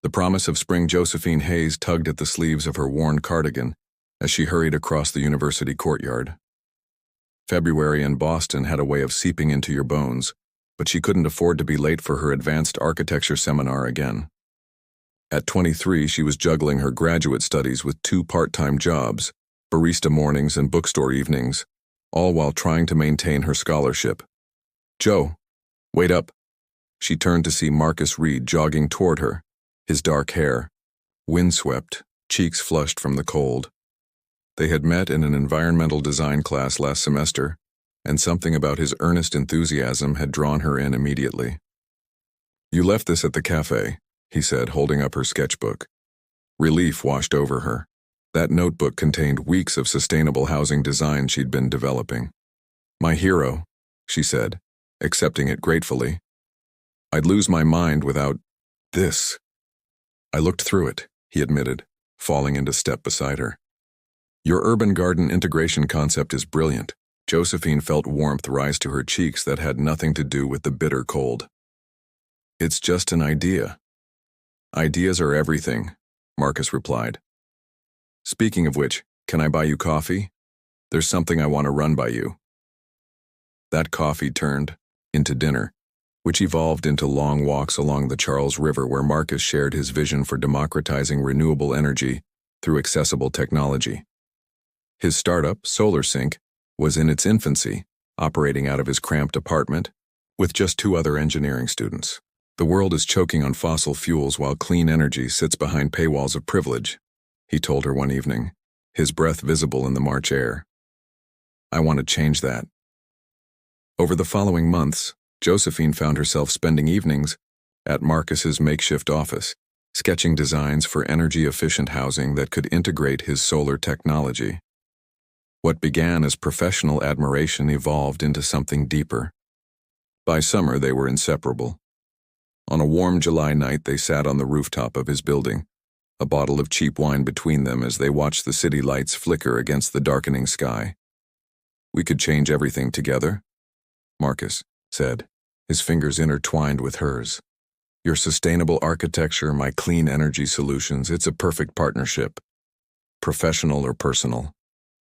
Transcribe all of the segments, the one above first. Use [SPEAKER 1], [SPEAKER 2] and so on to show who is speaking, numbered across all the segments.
[SPEAKER 1] The promise of spring Josephine Hayes tugged at the sleeves of her worn cardigan as she hurried across the university courtyard. February in Boston had a way of seeping into your bones, but she couldn't afford to be late for her advanced architecture seminar again. At 23, she was juggling her graduate studies with 2 part-time jobs, barista mornings and bookstore evenings, all while trying to maintain her scholarship. "Joe, wait up." She turned to see Marcus Reed jogging toward her, his dark hair, windswept, cheeks flushed from the cold. They had met in an environmental design class last semester, and something about his earnest enthusiasm had drawn her in immediately. "You left this at the cafe," he said, holding up her sketchbook. Relief washed over her. That notebook contained weeks of sustainable housing design she'd been developing. "My hero," she said, accepting it gratefully. "I'd lose my mind without this." "I looked through it," he admitted, falling into step beside her. "Your urban garden integration concept is brilliant." Josephine felt warmth rise to her cheeks that had nothing to do with the bitter cold. "It's just an idea." "Ideas are everything," Marcus replied. "Speaking of which, can I buy you coffee? There's something I want to run by you." That coffee turned into dinner, which evolved into long walks along the Charles River where Marcus shared his vision for democratizing renewable energy through accessible technology. His startup, SolarSync, was in its infancy, operating out of his cramped apartment, with just 2 other engineering students. "The world is choking on fossil fuels while clean energy sits behind paywalls of privilege," he told her one evening, his breath visible in the March air. "I want to change that." Over the following months, Josephine found herself spending evenings at Marcus's makeshift office, sketching designs for energy-efficient housing that could integrate his solar technology. What began as professional admiration evolved into something deeper. By summer, they were inseparable. On a warm July night, they sat on the rooftop of his building, a bottle of cheap wine between them as they watched the city lights flicker against the darkening sky. "We could change everything together," Marcus said, his fingers intertwined with hers. "Your sustainable architecture, my clean energy solutions, it's a perfect partnership." "Professional or personal?"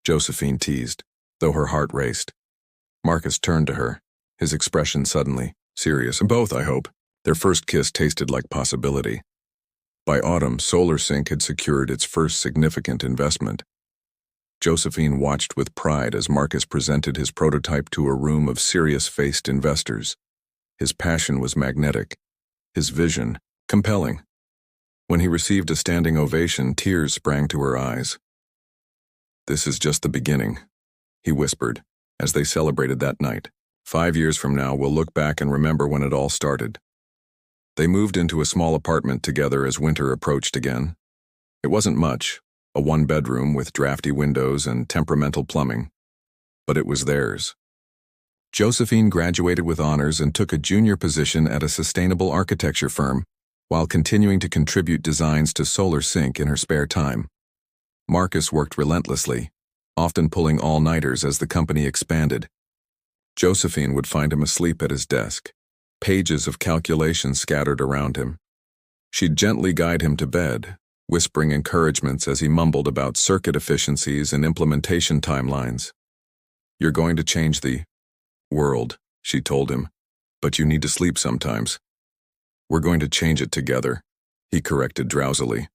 [SPEAKER 1] Josephine teased, though her heart raced. Marcus turned to her, his expression suddenly serious. "Both, I hope." Their first kiss tasted like possibility. By autumn, SolarSync had secured its first significant investment. Josephine watched with pride as Marcus presented his prototype to a room of serious-faced investors. His passion was magnetic, his vision compelling. When he received a standing ovation, tears sprang to her eyes. "This is just the beginning," he whispered, as they celebrated that night. 5 years from now, we'll look back and remember when it all started." They moved into a small apartment together as winter approached again. It wasn't much, a 1-bedroom with drafty windows and temperamental plumbing, but it was theirs. Josephine graduated with honors and took a junior position at a sustainable architecture firm, while continuing to contribute designs to SolarSync in her spare time. Marcus worked relentlessly, often pulling all-nighters as the company expanded. Josephine would find him asleep at his desk, pages of calculations scattered around him. She'd gently guide him to bed, whispering encouragements as he mumbled about circuit efficiencies and implementation timelines. "You're going to change the world," she told him, "but you need to sleep sometimes." "We're going to change it together," he corrected drowsily.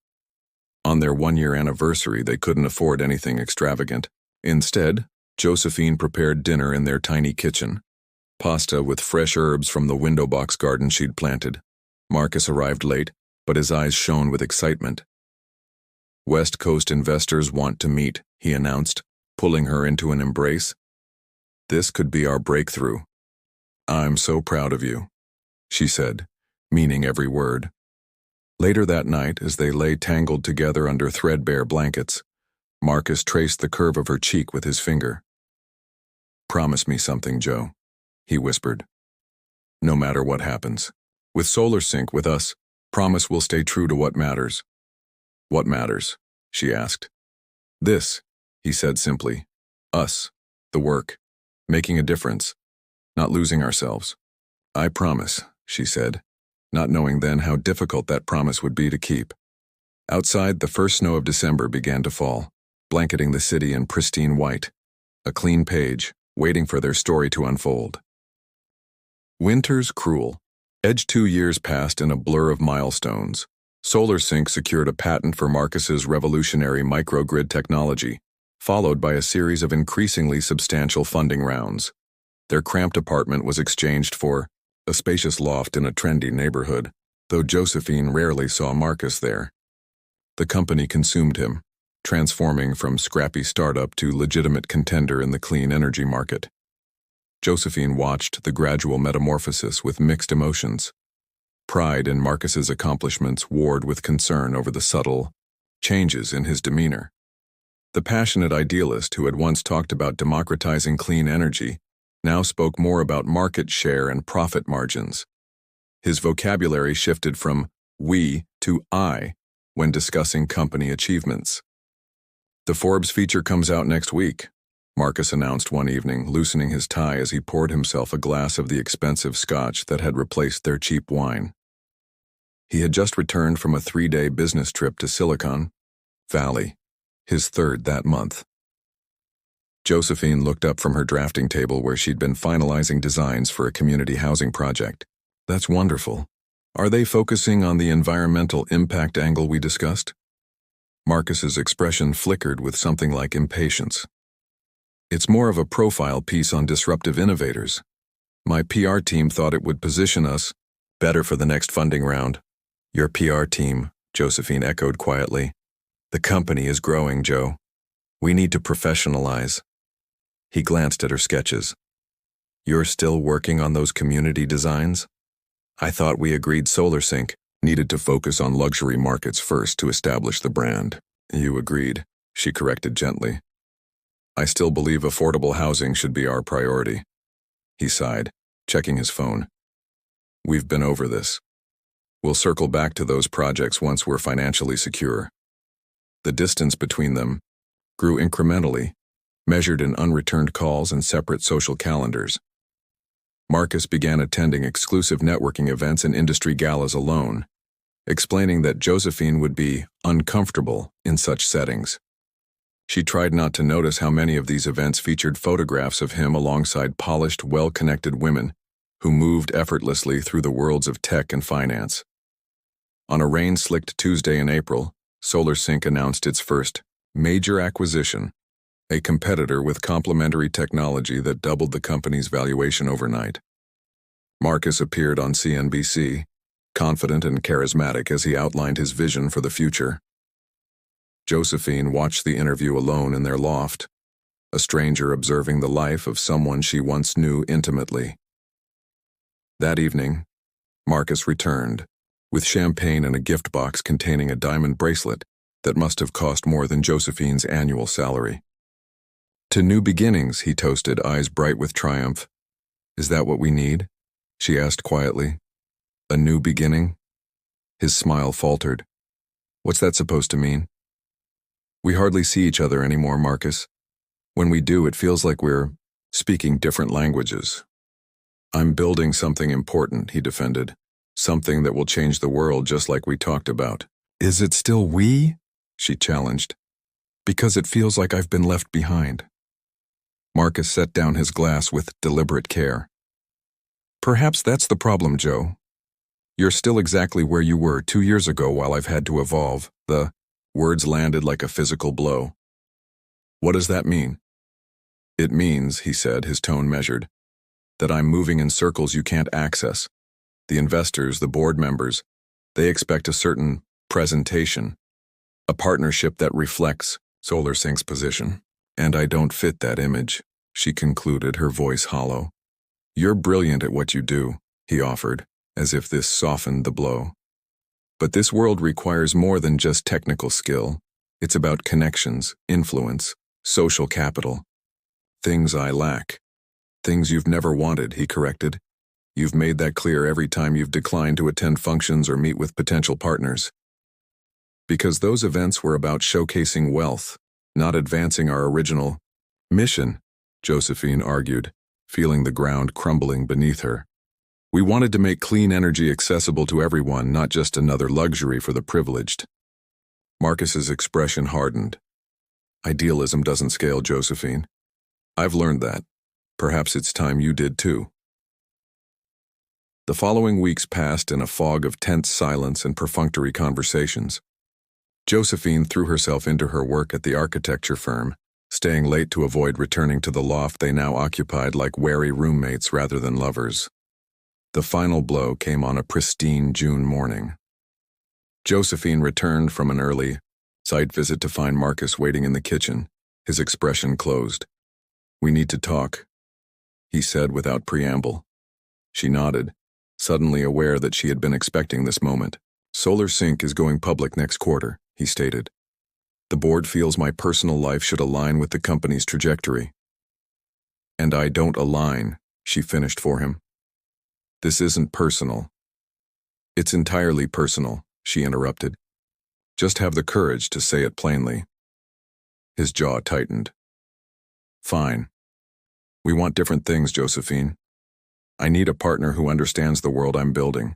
[SPEAKER 1] On their 1-year anniversary, they couldn't afford anything extravagant. Instead, Josephine prepared dinner in their tiny kitchen, pasta with fresh herbs from the window box garden she'd planted. Marcus arrived late, but his eyes shone with excitement. "West Coast investors want to meet," he announced, pulling her into an embrace. "This could be our breakthrough." "I'm so proud of you," she said, meaning every word. Later that night, as they lay tangled together under threadbare blankets, Marcus traced the curve of her cheek with his finger. "Promise me something, Joe," he whispered. "No matter what happens. With SolarSync, with us, promise we'll stay true to what matters." "What matters?" she asked. "This," he said simply. "Us, the work, making a difference, not losing ourselves." "I promise," she said, not knowing then how difficult that promise would be to keep. Outside, the first snow of December began to fall, blanketing the city in pristine white, a clean page, waiting for their story to unfold. Winter's cruel. Edge 2 years passed in a blur of milestones. SolarSync secured a patent for Marcus's revolutionary microgrid technology, followed by a series of increasingly substantial funding rounds. Their cramped apartment was exchanged for a spacious loft in a trendy neighborhood, though Josephine rarely saw Marcus there. The company consumed him, transforming from scrappy startup to legitimate contender in the clean energy market. Josephine watched the gradual metamorphosis with mixed emotions. Pride in Marcus's accomplishments warred with concern over the subtle changes in his demeanor. The passionate idealist who had once talked about democratizing clean energy now spoke more about market share and profit margins. His vocabulary shifted from we to I when discussing company achievements. The Forbes feature comes out next week, Marcus announced one evening, loosening his tie as he poured himself a glass of the expensive scotch that had replaced their cheap wine. He had just returned from a 3-day business trip to Silicon Valley, his third that month. Josephine looked up from her drafting table where she'd been finalizing designs for a community housing project. That's wonderful. Are they focusing on the environmental impact angle we discussed? Marcus's expression flickered with something like impatience. It's more of a profile piece on disruptive innovators. My PR team thought it would position us better for the next funding round. Your PR team, Josephine echoed quietly. The company is growing, Joe. We need to professionalize. He glanced at her sketches. You're still working on those community designs? I thought we agreed SolarSync needed to focus on luxury markets first to establish the brand. You agreed, she corrected gently. I still believe affordable housing should be our priority. He sighed, checking his phone. We've been over this. We'll circle back to those projects once we're financially secure. The distance between them grew incrementally, measured in unreturned calls and separate social calendars. Marcus began attending exclusive networking events and industry galas alone, explaining that Josephine would be uncomfortable in such settings. She tried not to notice how many of these events featured photographs of him alongside polished, well-connected women who moved effortlessly through the worlds of tech and finance. On a rain-slicked Tuesday in April, SolarSync announced its first major acquisition, a competitor with complementary technology that doubled the company's valuation overnight. Marcus appeared on CNBC, confident and charismatic as he outlined his vision for the future. Josephine watched the interview alone in their loft, a stranger observing the life of someone she once knew intimately. That evening, Marcus returned, with champagne and a gift box containing a diamond bracelet that must have cost more than Josephine's annual salary. To new beginnings, he toasted, eyes bright with triumph. Is that what we need? She asked quietly. A new beginning? His smile faltered. What's that supposed to mean? We hardly see each other anymore, Marcus. When we do, it feels like we're speaking different languages. I'm building something important, he defended. Something that will change the world just like we talked about. Is it still we? She challenged. Because it feels like I've been left behind. Marcus set down his glass with deliberate care. Perhaps that's the problem, Joe. You're still exactly where you were 2 years ago while I've had to evolve. The words landed like a physical blow. What does that mean? It means, he said, his tone measured, that I'm moving in circles you can't access. The investors, the board members, they expect a certain presentation, a partnership that reflects SolarSync's position. And I don't fit that image, she concluded, her voice hollow. You're brilliant at what you do, he offered, as if this softened the blow. But this world requires more than just technical skill. It's about connections, influence, social capital. Things I lack. Things you've never wanted, he corrected. You've made that clear every time you've declined to attend functions or meet with potential partners. Because those events were about showcasing wealth, not advancing our original mission, Josephine argued, feeling the ground crumbling beneath her. We wanted to make clean energy accessible to everyone, not just another luxury for the privileged. Marcus's expression hardened. Idealism doesn't scale, Josephine. I've learned that. Perhaps it's time you did too. The following weeks passed in a fog of tense silence and perfunctory conversations. Josephine threw herself into her work at the architecture firm, staying late to avoid returning to the loft they now occupied like wary roommates rather than lovers. The final blow came on a pristine June morning. Josephine returned from an early site visit to find Marcus waiting in the kitchen, his expression closed. "We need to talk," he said without preamble. She nodded, suddenly aware that she had been expecting this moment. "Solar Sync is going public next quarter," he stated. "The board feels my personal life should align with the company's trajectory." "And I don't align," she finished for him. "This isn't personal." "It's entirely personal," she interrupted. "Just have the courage to say it plainly." His jaw tightened. "Fine. We want different things, Josephine. I need a partner who understands the world I'm building.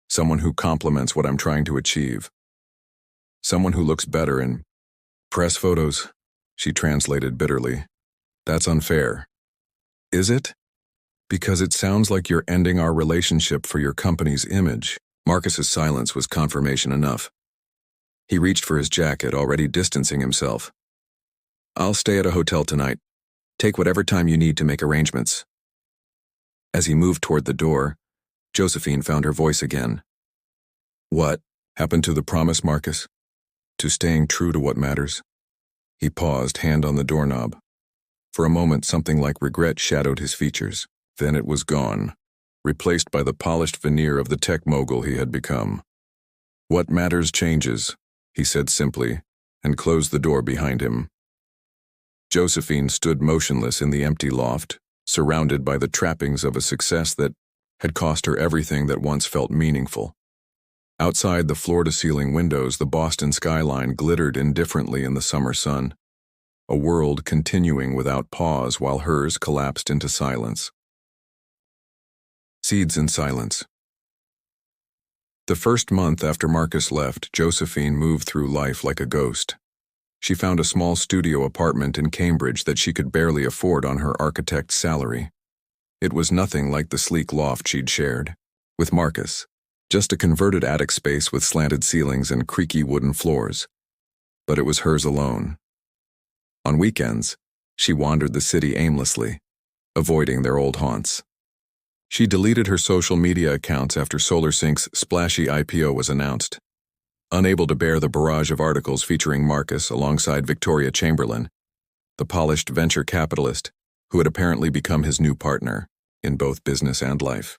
[SPEAKER 1] Someone who complements what I'm trying to achieve. Someone who looks better in press photos," she translated bitterly. "That's unfair." "Is it? Because it sounds like you're ending our relationship for your company's image." Marcus's silence was confirmation enough. He reached for his jacket, already distancing himself. "I'll stay at a hotel tonight. Take whatever time you need to make arrangements." As he moved toward the door, Josephine found her voice again. "What happened to the promise, Marcus? To staying true to what matters?" He paused, hand on the doorknob. For a moment, something like regret shadowed his features. Then it was gone, replaced by the polished veneer of the tech mogul he had become. "What matters changes," he said simply, and closed the door behind him. Josephine stood motionless in the empty loft, surrounded by the trappings of a success that had cost her everything that once felt meaningful. Outside the floor-to-ceiling windows, the Boston skyline glittered indifferently in the summer sun, a world continuing without pause while hers collapsed into silence. Seeds in silence. The first month after Marcus left, Josephine moved through life like a ghost. She found a small studio apartment in Cambridge that she could barely afford on her architect's salary. It was nothing like the sleek loft she'd shared with Marcus, just a converted attic space with slanted ceilings and creaky wooden floors. But it was hers alone. On weekends, she wandered the city aimlessly, avoiding their old haunts. She deleted her social media accounts after SolarSync's splashy IPO was announced. Unable to bear the barrage of articles featuring Marcus alongside Victoria Chamberlain, the polished venture capitalist who had apparently become his new partner in both business and life.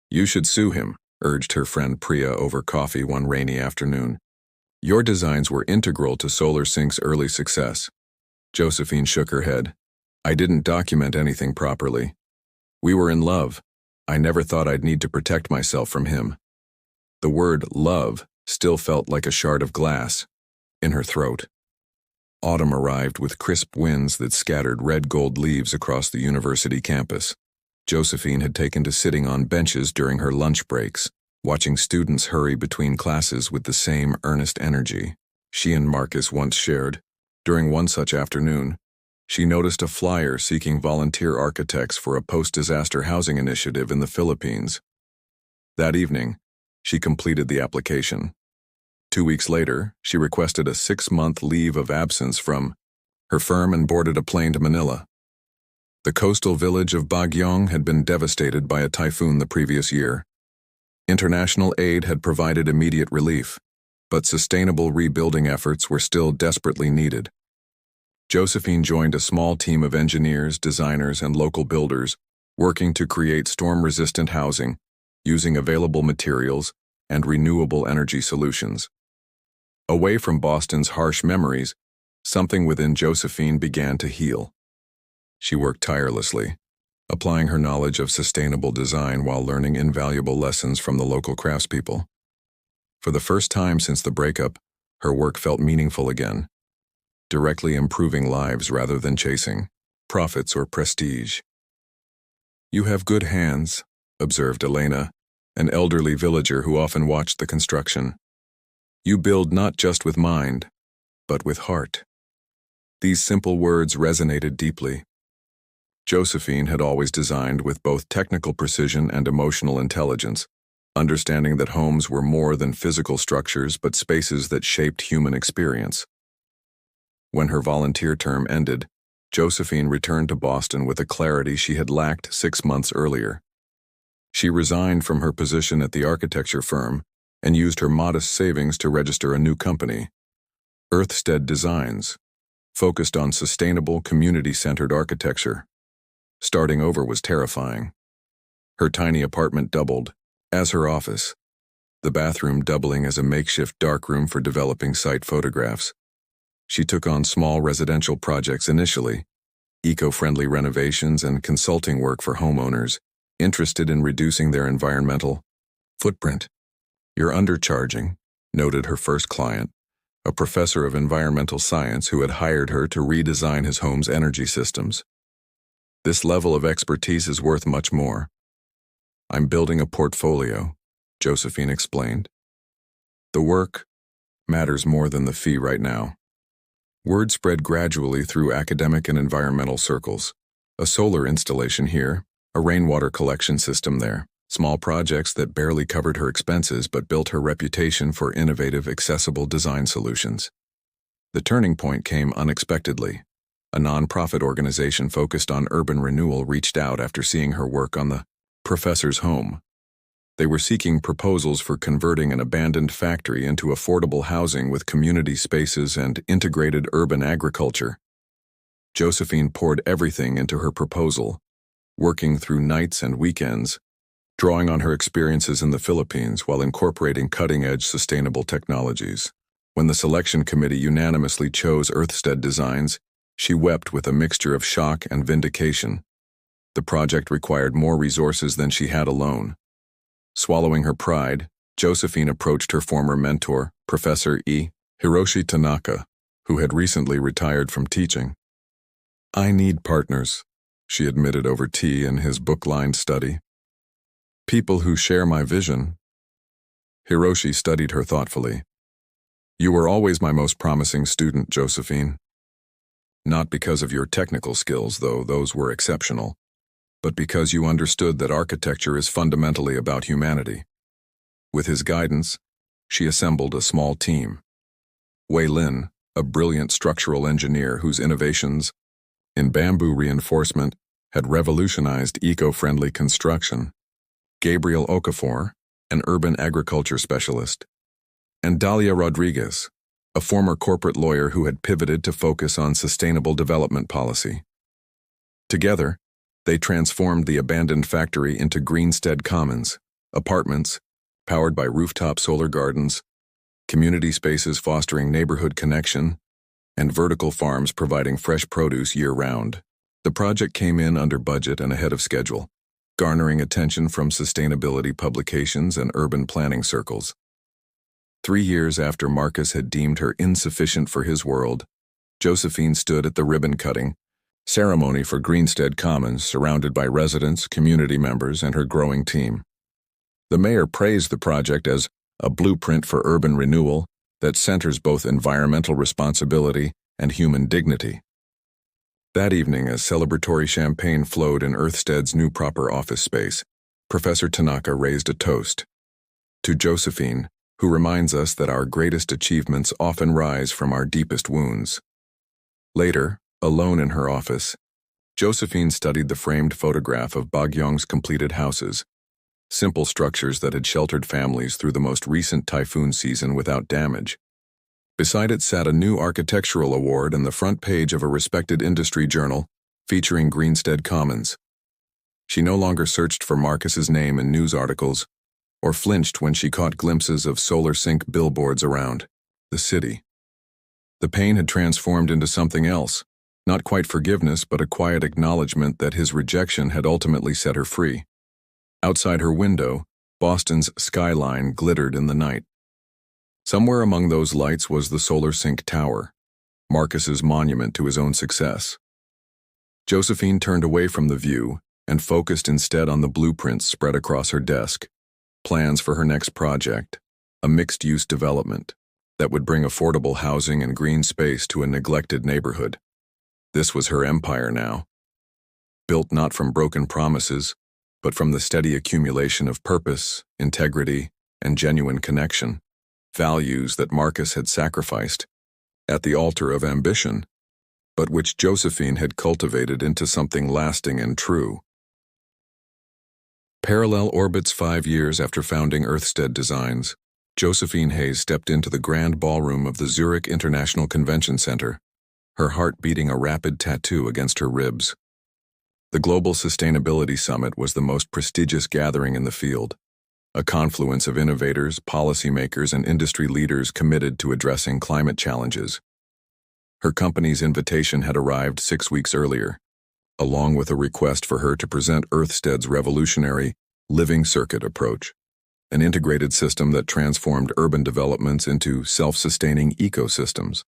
[SPEAKER 1] "You should sue him," urged her friend Priya over coffee one rainy afternoon. "Your designs were integral to SolarSync's early success." Josephine shook her head. "I didn't document anything properly. We were in love. I never thought I'd need to protect myself from him." The word love still felt like a shard of glass in her throat. Autumn arrived with crisp winds that scattered red-gold leaves across the university campus. Josephine had taken to sitting on benches during her lunch breaks, watching students hurry between classes with the same earnest energy she and Marcus once shared. During one such afternoon, she noticed a flyer seeking volunteer architects for a post-disaster housing initiative in the Philippines. That evening, she completed the application. 2 weeks later, she requested a 6-month leave of absence from her firm and boarded a plane to Manila. The coastal village of Baguiong had been devastated by a typhoon the previous year. International aid had provided immediate relief, but sustainable rebuilding efforts were still desperately needed. Josephine joined a small team of engineers, designers, and local builders working to create storm-resistant housing using available materials and renewable energy solutions. Away from Boston's harsh memories, something within Josephine began to heal. She worked tirelessly, applying her knowledge of sustainable design while learning invaluable lessons from the local craftspeople. For the first time since the breakup, her work felt meaningful again, directly improving lives rather than chasing profits or prestige. "You have good hands," observed Elena, an elderly villager who often watched the construction. You build not just with mind, but with heart. These simple words resonated deeply. Josephine had always designed with both technical precision and emotional intelligence, understanding that homes were more than physical structures but spaces that shaped human experience. When her volunteer term ended, Josephine returned to Boston with a clarity she had lacked 6 months earlier. She resigned from her position at the architecture firm and used her modest savings to register a new company, Earthstead Designs, focused on sustainable, community-centered architecture. Starting over was terrifying. Her tiny apartment doubled as her office, the bathroom doubling as a makeshift darkroom for developing site photographs. She took on small residential projects initially, eco-friendly renovations and consulting work for homeowners interested in reducing their environmental footprint. You're undercharging, noted her first client, a professor of environmental science who had hired her to redesign his home's energy systems. This level of expertise is worth much more. I'm building a portfolio, Josephine explained. The work matters more than the fee right now. Word spread gradually through academic and environmental circles. A solar installation here, a rainwater collection system there, small projects that barely covered her expenses but built her reputation for innovative, accessible design solutions. The turning point came unexpectedly. A nonprofit organization focused on urban renewal reached out after seeing her work on the professor's home. They were seeking proposals for converting an abandoned factory into affordable housing with community spaces and integrated urban agriculture. Josephine poured everything into her proposal, working through nights and weekends, drawing on her experiences in the Philippines while incorporating cutting-edge sustainable technologies. When the selection committee unanimously chose Earthstead Designs, she wept with a mixture of shock and vindication. The project required more resources than she had alone. Swallowing her pride, Josephine approached her former mentor, Professor Hiroshi Tanaka, who had recently retired from teaching. I need partners, she admitted over tea in his book-lined study. People who share my vision. Hiroshi studied her thoughtfully. You were always my most promising student, Josephine. Not because of your technical skills, though those were exceptional, but because you understood that architecture is fundamentally about humanity. With his guidance, she assembled a small team. Wei Lin, a brilliant structural engineer whose innovations in bamboo reinforcement had revolutionized eco-friendly construction. Gabriel Okafor, an urban agriculture specialist. And Dalia Rodriguez, a former corporate lawyer who had pivoted to focus on sustainable development policy. Together, they transformed the abandoned factory into Greenstead Commons, apartments powered by rooftop solar gardens, community spaces fostering neighborhood connection, and vertical farms providing fresh produce year-round. The project came in under budget and ahead of schedule, garnering attention from sustainability publications and urban planning circles. 3 years after Marcus had deemed her insufficient for his world, Josephine stood at the ribbon-cutting ceremony for Greenstead Commons, surrounded by residents, community members, and her growing team. The mayor praised the project as a blueprint for urban renewal that centers both environmental responsibility and human dignity. That evening, as celebratory champagne flowed in Earthstead's new proper office space, Professor Tanaka raised a toast to Josephine, who reminds us that our greatest achievements often rise from our deepest wounds. Later, alone in her office, Josephine studied the framed photograph of Bagyong's completed houses, simple structures that had sheltered families through the most recent typhoon season without damage. Beside it sat a new architectural award and the front page of a respected industry journal featuring Greenstead Commons. She no longer searched for Marcus's name in news articles or flinched when she caught glimpses of solar sync billboards around the city. The pain had transformed into something else, not quite forgiveness, but a quiet acknowledgement that his rejection had ultimately set her free. Outside her window, Boston's skyline glittered in the night. Somewhere among those lights was the Solar Sync Tower, Marcus's monument to his own success. Josephine turned away from the view and focused instead on the blueprints spread across her desk, plans for her next project, a mixed-use development that would bring affordable housing and green space to a neglected neighborhood. This was her empire now, built not from broken promises, but from the steady accumulation of purpose, integrity, and genuine connection, values that Marcus had sacrificed at the altar of ambition, but which Josephine had cultivated into something lasting and true. Parallel orbits 5 years after founding Earthstead Designs, Josephine Hayes stepped into the grand ballroom of the Zurich International Convention Center, her heart beating a rapid tattoo against her ribs. The Global Sustainability Summit was the most prestigious gathering in the field, a confluence of innovators, policymakers, and industry leaders committed to addressing climate challenges. Her company's invitation had arrived 6 weeks earlier, along with a request for her to present Earthstead's revolutionary living circuit approach, an integrated system that transformed urban developments into self-sustaining ecosystems.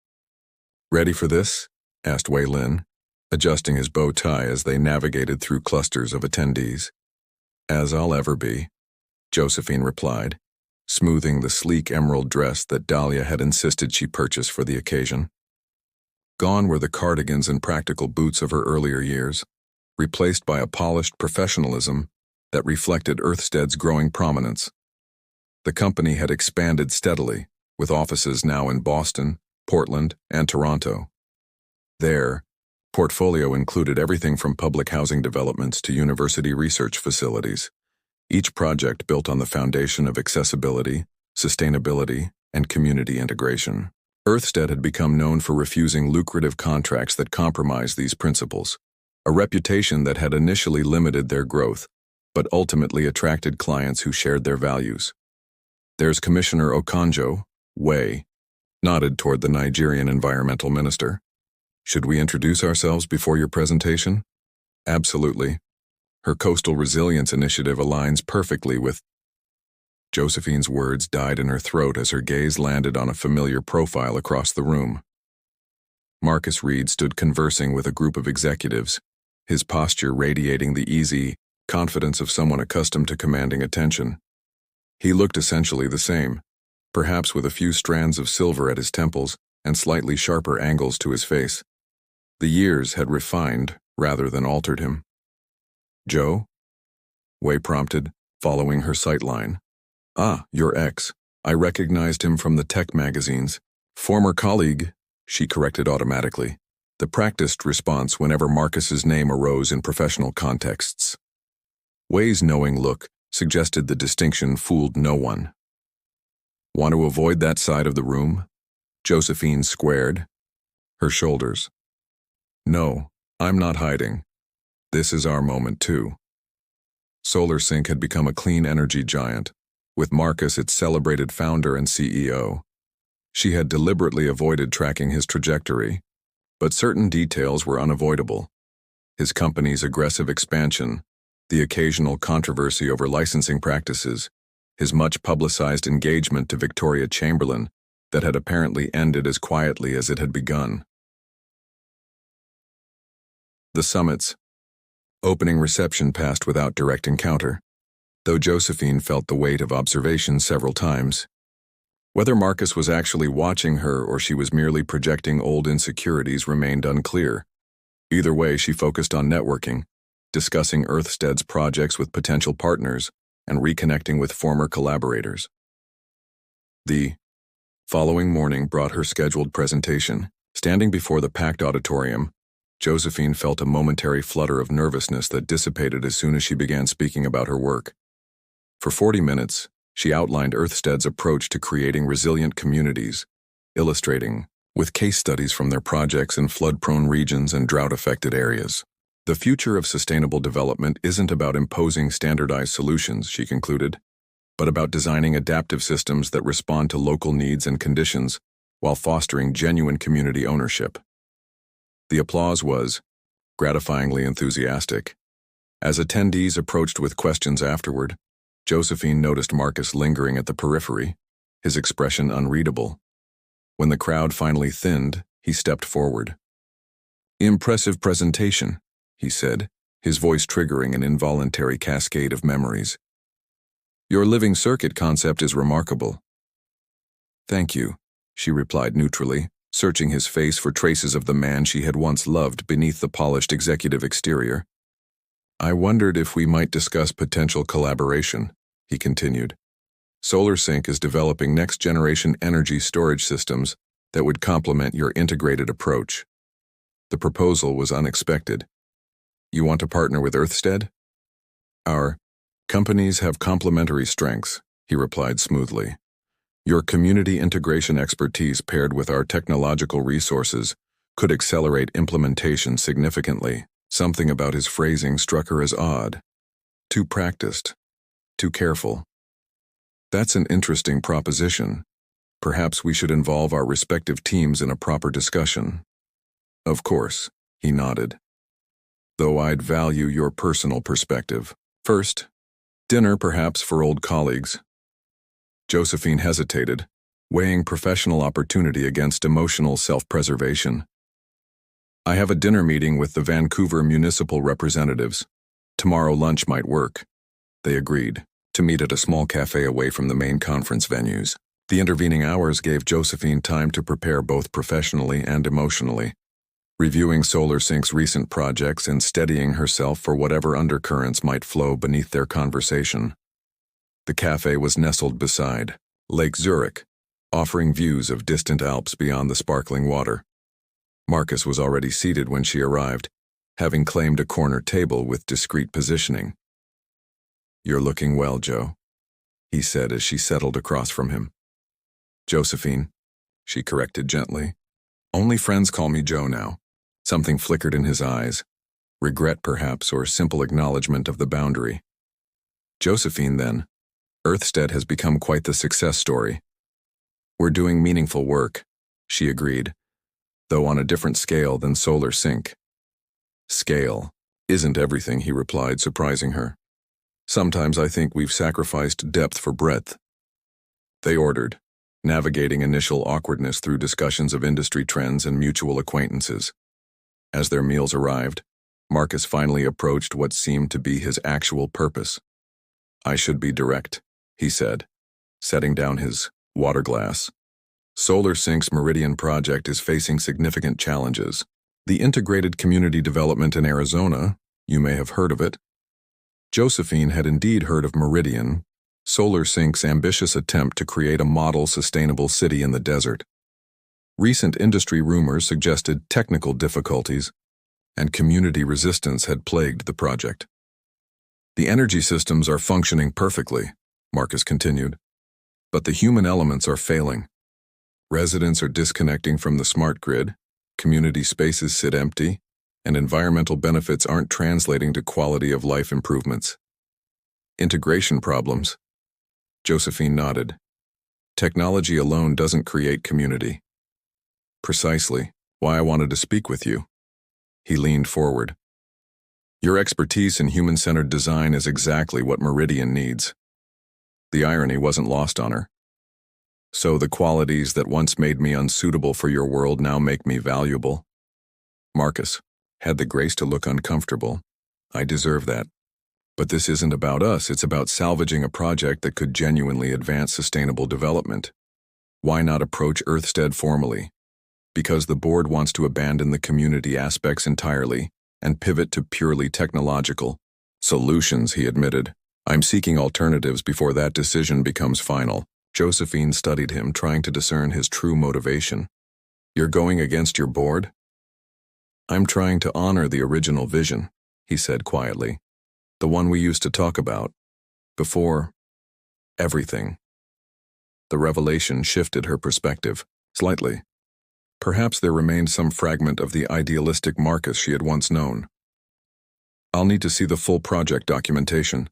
[SPEAKER 1] "Ready for this?" asked Wei Lin, adjusting his bow tie as they navigated through clusters of attendees. "As I'll ever be," Josephine replied, smoothing the sleek emerald dress that Dahlia had insisted she purchase for the occasion. Gone were the cardigans and practical boots of her earlier years, replaced by a polished professionalism that reflected Earthstead's growing prominence. The company had expanded steadily, with offices now in Boston, Portland, and Toronto. Their portfolio included everything from public housing developments to university research facilities, each project built on the foundation of accessibility, sustainability, and community integration. Earthstead had become known for refusing lucrative contracts that compromised these principles, a reputation that had initially limited their growth, but ultimately attracted clients who shared their values. "There's Commissioner Okonjo, Wei," nodded toward the Nigerian environmental minister. "Should we introduce ourselves before your presentation?" "Absolutely. Her coastal resilience initiative aligns perfectly with—" Josephine's words died in her throat as her gaze landed on a familiar profile across the room. Marcus Reed stood conversing with a group of executives, his posture radiating the easy confidence of someone accustomed to commanding attention. He looked essentially the same, perhaps with a few strands of silver at his temples and slightly sharper angles to his face. The years had refined rather than altered him. "Joe?" Wei prompted, following her sightline. "Ah, your ex. I recognized him from the tech magazines. Former colleague," she corrected automatically, the practiced response whenever Marcus's name arose in professional contexts. Wei's knowing look suggested the distinction fooled no one. "Want to avoid that side of the room?" Josephine squared her shoulders. "No, I'm not hiding. This is our moment too." SolarSync had become a clean energy giant, with Marcus its celebrated founder and CEO. She had deliberately avoided tracking his trajectory, but certain details were unavoidable. His company's aggressive expansion, the occasional controversy over licensing practices, his much-publicized engagement to Victoria Chamberlain that had apparently ended as quietly as it had begun. The summit's opening reception passed without direct encounter, though Josephine felt the weight of observation several times. Whether Marcus was actually watching her or she was merely projecting old insecurities remained unclear. Either way, she focused on networking, discussing Earthstead's projects with potential partners, and reconnecting with former collaborators. The following morning brought her scheduled presentation. Standing before the packed auditorium, Josephine felt a momentary flutter of nervousness that dissipated as soon as she began speaking about her work. For 40 minutes, she outlined Earthstead's approach to creating resilient communities, illustrating with case studies from their projects in flood-prone regions and drought-affected areas. "The future of sustainable development isn't about imposing standardized solutions," she concluded, but about designing adaptive systems that respond to local needs and conditions while fostering genuine community ownership. The applause was gratifyingly enthusiastic. As attendees approached with questions afterward, Josephine noticed Marcus lingering at the periphery, his expression unreadable. When the crowd finally thinned, he stepped forward. "Impressive presentation," he said, his voice triggering an involuntary cascade of memories. Your living circuit concept is remarkable. Thank you, she replied neutrally, searching his face for traces of the man she had once loved beneath the polished executive exterior. I wondered if we might discuss potential collaboration, he continued. SolarSync is developing next-generation energy storage systems that would complement your integrated approach. The proposal was unexpected. You want to partner with Earthstead? Our companies have complementary strengths, he replied smoothly. Your community integration expertise paired with our technological resources could accelerate implementation significantly. Something about his phrasing struck her as odd. Too practiced. Too careful. That's an interesting proposition. Perhaps we should involve our respective teams in a proper discussion. Of course, he nodded. Though I'd value your personal perspective. First, dinner perhaps for old colleagues. Josephine hesitated, weighing professional opportunity against emotional self-preservation. I have a dinner meeting with the Vancouver municipal representatives. Tomorrow lunch might work. They agreed to meet at a small cafe away from the main conference venues. The intervening hours gave Josephine time to prepare both professionally and emotionally, reviewing SolarSync's recent projects and steadying herself for whatever undercurrents might flow beneath their conversation. The cafe was nestled beside Lake Zurich, offering views of distant Alps beyond the sparkling water. Marcus was already seated when she arrived, having claimed a corner table with discreet positioning. You're looking well, Joe, he said as she settled across from him. Josephine, she corrected gently. Only friends call me Joe now. Something flickered in his eyes, regret perhaps, or simple acknowledgement of the boundary. Josephine, then. Earthstead has become quite the success story. We're doing meaningful work, she agreed, though on a different scale than SolarSync. Scale isn't everything, he replied, surprising her. Sometimes I think we've sacrificed depth for breadth. They ordered, navigating initial awkwardness through discussions of industry trends and mutual acquaintances. As their meals arrived, Marcus finally approached what seemed to be his actual purpose. I should be direct, he said, setting down his water glass. SolarSync's Meridian project is facing significant challenges. The integrated community development in Arizona, you may have heard of it. Josephine had indeed heard of Meridian, SolarSync's ambitious attempt to create a model sustainable city in the desert. Recent industry rumors suggested technical difficulties, and community resistance had plagued the project. The energy systems are functioning perfectly, Marcus continued, but the human elements are failing. Residents are disconnecting from the smart grid, community spaces sit empty, and environmental benefits aren't translating to quality of life improvements. Integration problems. Josephine nodded. Technology alone doesn't create community. Precisely why I wanted to speak with you. He leaned forward. Your expertise in human-centered design is exactly what Meridian needs. The irony wasn't lost on her. So the qualities that once made me unsuitable for your world now make me valuable. Marcus had the grace to look uncomfortable. I deserve that. But this isn't about us, it's about salvaging a project that could genuinely advance sustainable development. Why not approach Earthstead formally? Because the board wants to abandon the community aspects entirely and pivot to purely technological solutions, he admitted. I'm seeking alternatives before that decision becomes final. Josephine studied him, trying to discern his true motivation. You're going against your board? I'm trying to honor the original vision, he said quietly. The one we used to talk about. Before everything. The revelation shifted her perspective, slightly. Perhaps there remained some fragment of the idealistic Marcus she had once known. I'll need to see the full project documentation,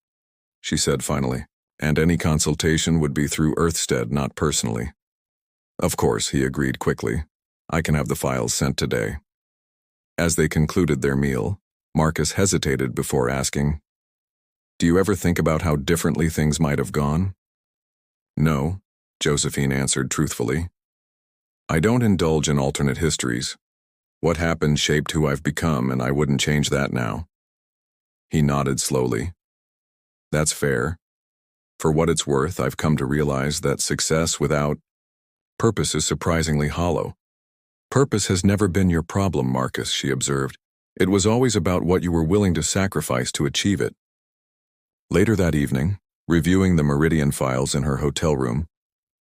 [SPEAKER 1] she said finally, and any consultation would be through Earthstead, not personally. Of course, he agreed quickly. I can have the files sent today. As they concluded their meal, Marcus hesitated before asking, Do you ever think about how differently things might have gone? No, Josephine answered truthfully. I don't indulge in alternate histories. What happened shaped who I've become, and I wouldn't change that now. He nodded slowly. That's fair. For what it's worth, I've come to realize that success without purpose is surprisingly hollow. Purpose has never been your problem, Marcus, she observed. It was always about what you were willing to sacrifice to achieve it. Later that evening, reviewing the Meridian files in her hotel room,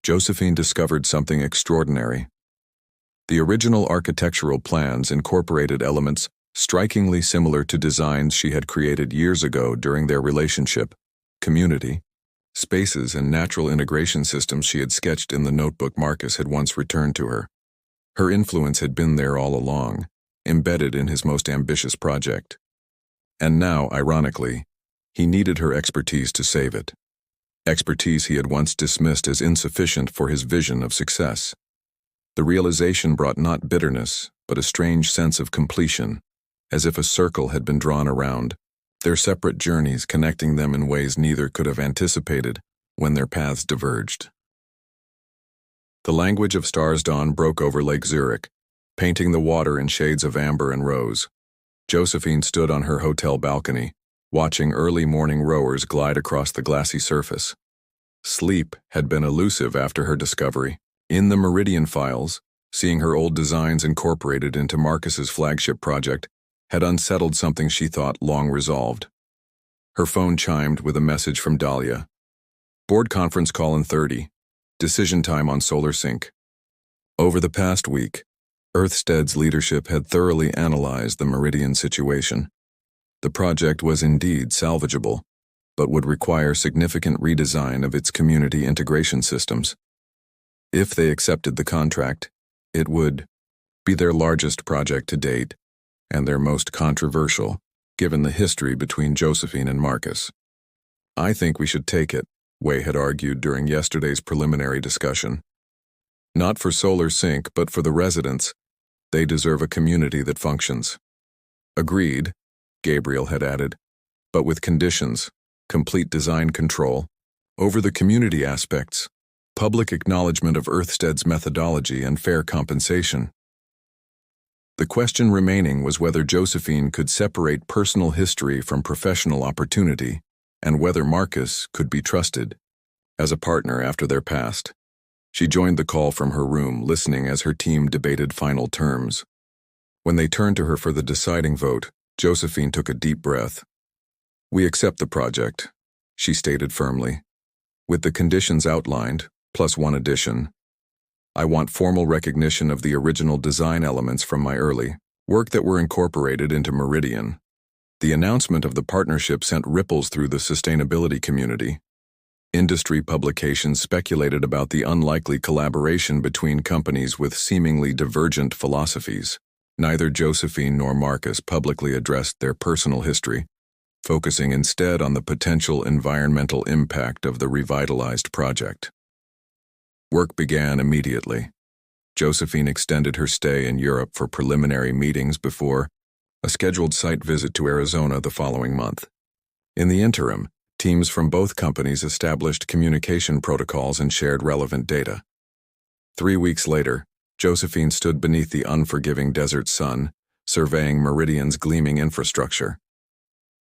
[SPEAKER 1] Josephine discovered something extraordinary. The original architectural plans incorporated elements strikingly similar to designs she had created years ago during their relationship, community, spaces and natural integration systems she had sketched in the notebook Marcus had once returned to her. Her influence had been there all along, embedded in his most ambitious project. And now, ironically, he needed her expertise to save it. Expertise he had once dismissed as insufficient for his vision of success. The realization brought not bitterness, but a strange sense of completion, as if a circle had been drawn around, their separate journeys connecting them in ways neither could have anticipated when their paths diverged. The language of stars' dawn broke over Lake Zurich, painting the water in shades of amber and rose. Josephine stood on her hotel balcony, watching early morning rowers glide across the glassy surface. Sleep had been elusive after her discovery. In the Meridian files, seeing her old designs incorporated into Marcus's flagship project had unsettled something she thought long resolved. Her phone chimed with a message from Dahlia. Board conference call in 30. Decision time on solar sync. Over the past week, Earthstead's leadership had thoroughly analyzed the Meridian situation. The project was indeed salvageable, but would require significant redesign of its community integration systems. If they accepted the contract, it would be their largest project to date, and their most controversial, given the history between Josephine and Marcus. I think we should take it, Wei had argued during yesterday's preliminary discussion. Not for Solar Sync, but for the residents. They deserve a community that functions. Agreed, Gabriel had added, but with conditions, complete design control, over the community aspects, public acknowledgement of Earthstead's methodology and fair compensation. The question remaining was whether Josephine could separate personal history from professional opportunity, and whether Marcus could be trusted as a partner after their past. She joined the call from her room, listening as her team debated final terms. When they turned to her for the deciding vote, Josephine took a deep breath. We accept the project, she stated firmly. With the conditions outlined, plus one addition. I want formal recognition of the original design elements from my early work that were incorporated into Meridian. The announcement of the partnership sent ripples through the sustainability community. Industry publications speculated about the unlikely collaboration between companies with seemingly divergent philosophies. Neither Josephine nor Marcus publicly addressed their personal history, focusing instead on the potential environmental impact of the revitalized project. Work began immediately. Josephine extended her stay in Europe for preliminary meetings before a scheduled site visit to Arizona the following month. In the interim, teams from both companies established communication protocols and shared relevant data. 3 weeks later, Josephine stood beneath the unforgiving desert sun, surveying Meridian's gleaming infrastructure.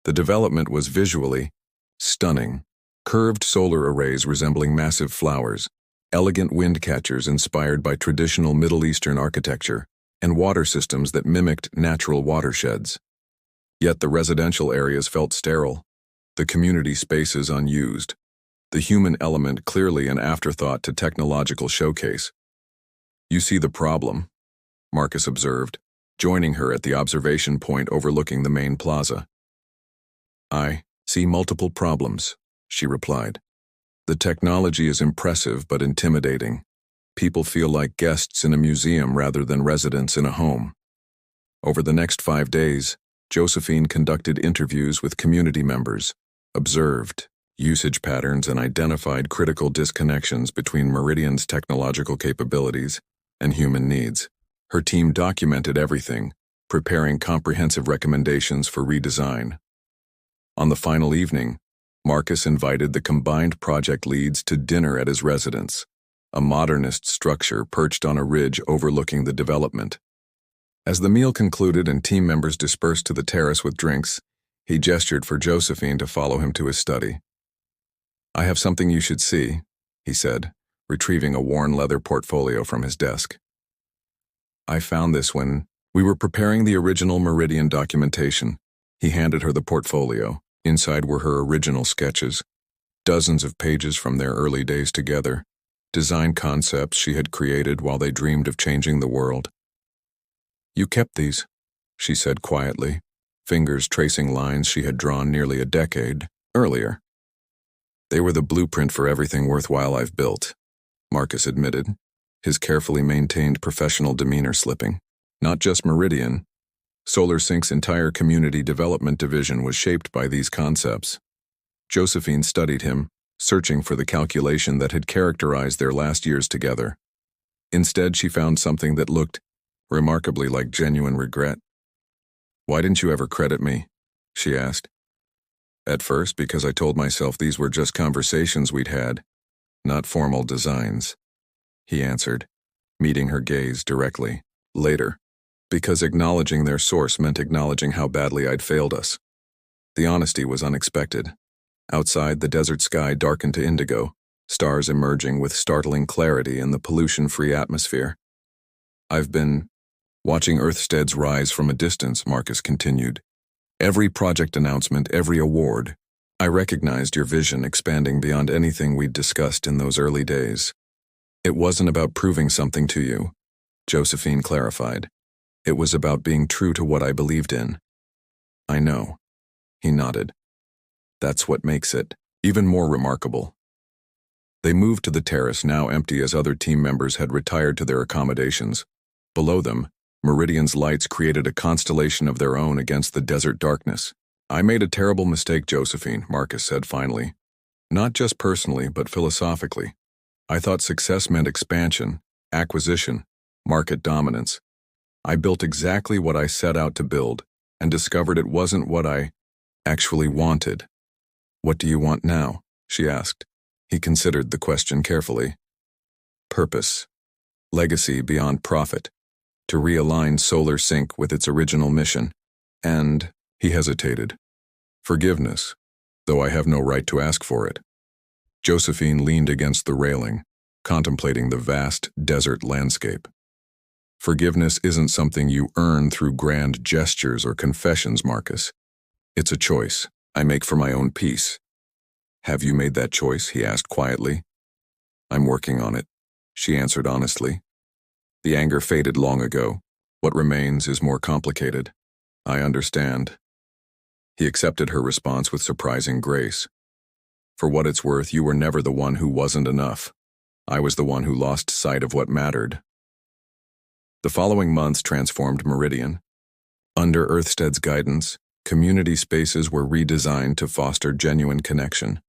[SPEAKER 1] The development was visually stunning. Curved solar arrays resembling massive flowers, elegant wind catchers inspired by traditional Middle Eastern architecture, and water systems that mimicked natural watersheds. Yet the residential areas felt sterile, the community spaces unused, the human element clearly an afterthought to technological showcase. You see the problem, Marcus observed, joining her at the observation point overlooking the main plaza. I see multiple problems, she replied. The technology is impressive but intimidating. People feel like guests in a museum rather than residents in a home. Over the next 5 days, Josephine conducted interviews with community members, observed usage patterns and identified critical disconnections between Meridian's technological capabilities and human needs. Her team documented everything, preparing comprehensive recommendations for redesign. On the final evening, Marcus invited the combined project leads to dinner at his residence, a modernist structure perched on a ridge overlooking the development. As the meal concluded and team members dispersed to the terrace with drinks, He gestured for Josephine to follow him to his study. "I have something you should see," he said, retrieving a worn leather portfolio from his desk. "I found this when we were preparing the original Meridian documentation." He handed her the portfolio. Inside were her original sketches, dozens of pages from their early days together, design concepts she had created while they dreamed of changing the world. "You kept these," she said quietly, fingers tracing lines she had drawn nearly a decade earlier. "They were the blueprint for everything worthwhile I've built," Marcus admitted, his carefully maintained professional demeanor slipping. "Not just Meridian. SolarSync's entire community development division was shaped by these concepts." Josephine studied him, searching for the calculation that had characterized their last years together. Instead, she found something that looked remarkably like genuine regret. "Why didn't you ever credit me?" she asked. "At first, because I told myself these were just conversations we'd had, not formal designs," he answered, meeting her gaze directly. "Later, because acknowledging their source meant acknowledging how badly I'd failed us." The honesty was unexpected. Outside, the desert sky darkened to indigo, stars emerging with startling clarity in the pollution-free atmosphere. "I've been watching Earthstead's rise from a distance," Marcus continued. "Every project announcement, every award. I recognized your vision expanding beyond anything we'd discussed in those early days. It wasn't about proving something to you," Josephine clarified. "It was about being true to what I believed in." "I know," he nodded. "That's what makes it even more remarkable." They moved to the terrace, now empty as other team members had retired to their accommodations. Below them, Meridian's lights created a constellation of their own against the desert darkness. "I made a terrible mistake, Josephine," Marcus said finally. "Not just personally, but philosophically. I thought success meant expansion, acquisition, market dominance. I built exactly what I set out to build, and discovered it wasn't what I actually wanted." "What do you want now?" she asked. He considered the question carefully. "Purpose. Legacy beyond profit. To realign SolarSync with its original mission. And," he hesitated, "forgiveness, though I have no right to ask for it." Josephine leaned against the railing, contemplating the vast desert landscape. "Forgiveness isn't something you earn through grand gestures or confessions, Marcus. It's a choice I make for my own peace." "Have you made that choice?" he asked quietly. "I'm working on it," she answered honestly. "The anger faded long ago. What remains is more complicated." "I understand." He accepted her response with surprising grace. "For what it's worth, you were never the one who wasn't enough. I was the one who lost sight of what mattered." The following months transformed Meridian. Under Earthstead's guidance, community spaces were redesigned to foster genuine connection.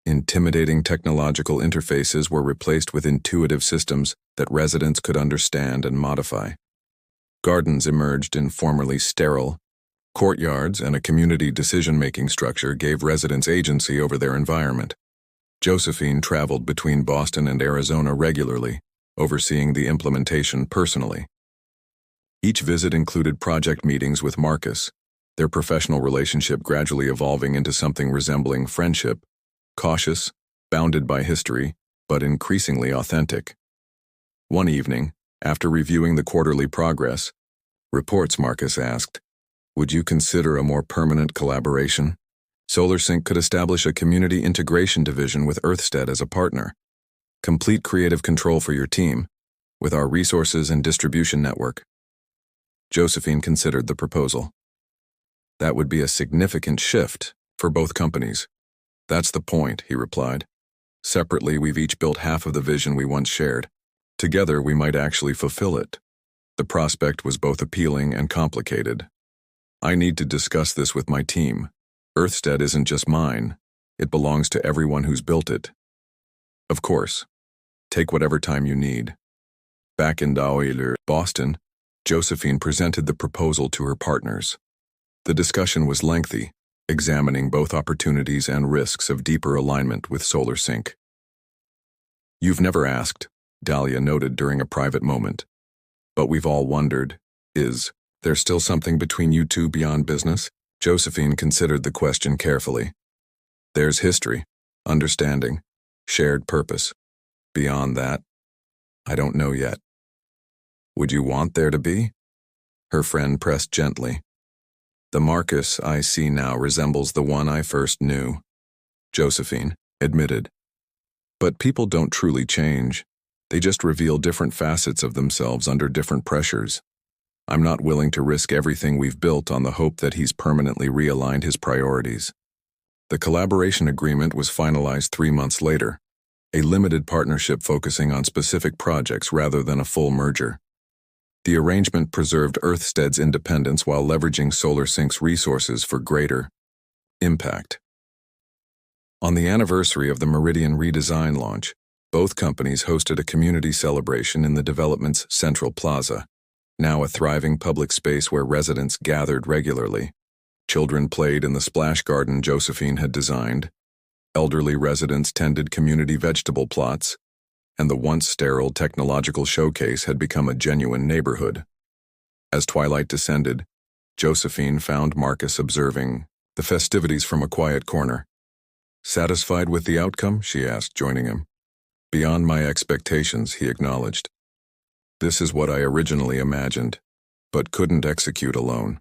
[SPEAKER 1] Intimidating technological interfaces were replaced with intuitive systems that residents could understand and modify. Gardens emerged in formerly sterile courtyards, and a community decision-making structure gave residents agency over their environment. Josephine traveled between Boston and Arizona regularly, overseeing the implementation personally. Each visit included project meetings with Marcus, their professional relationship gradually evolving into something resembling friendship, cautious, bounded by history, but increasingly authentic. One evening, after reviewing the quarterly progress reports, Marcus asked, "Would you consider a more permanent collaboration? SolarSync could establish a community integration division with Earthstead as a partner. Complete creative control for your team, with our resources and distribution network." Josephine considered the proposal. "That would be a significant shift for both companies." "That's the point," he replied. "Separately, we've each built half of the vision we once shared. Together, we might actually fulfill it." The prospect was both appealing and complicated. "I need to discuss this with my team. Earthstead isn't just mine. It belongs to everyone who's built it." "Of course. Take whatever time you need." Back in Boston, Josephine presented the proposal to her partners. The discussion was lengthy, examining both opportunities and risks of deeper alignment with SolarSync. "You've never asked," Dahlia noted during a private moment. "But we've all wondered, is there still something between you two beyond business?" Josephine considered the question carefully. There's history, understanding, shared purpose. Beyond that, I don't know yet. Would you want there to be? Her friend pressed gently. The Marcus I see now resembles the one I first knew, Josephine admitted. But people don't truly change. They just reveal different facets of themselves under different pressures. I'm not willing to risk everything we've built on the hope that he's permanently realigned his priorities. The collaboration agreement was finalized 3 months later, a limited partnership focusing on specific projects rather than a full merger. The arrangement preserved Earthstead's independence while leveraging SolarSync's resources for greater impact. On the anniversary of the Meridian redesign launch, both companies hosted a community celebration in the development's Central Plaza, now a thriving public space where residents gathered regularly. Children played in the splash garden Josephine had designed, elderly residents tended community vegetable plots, and the once sterile technological showcase had become a genuine neighborhood. As twilight descended, Josephine found Marcus observing the festivities from a quiet corner. Satisfied with the outcome? She asked, joining him. Beyond my expectations, he acknowledged. This is what I originally imagined, but couldn't execute alone.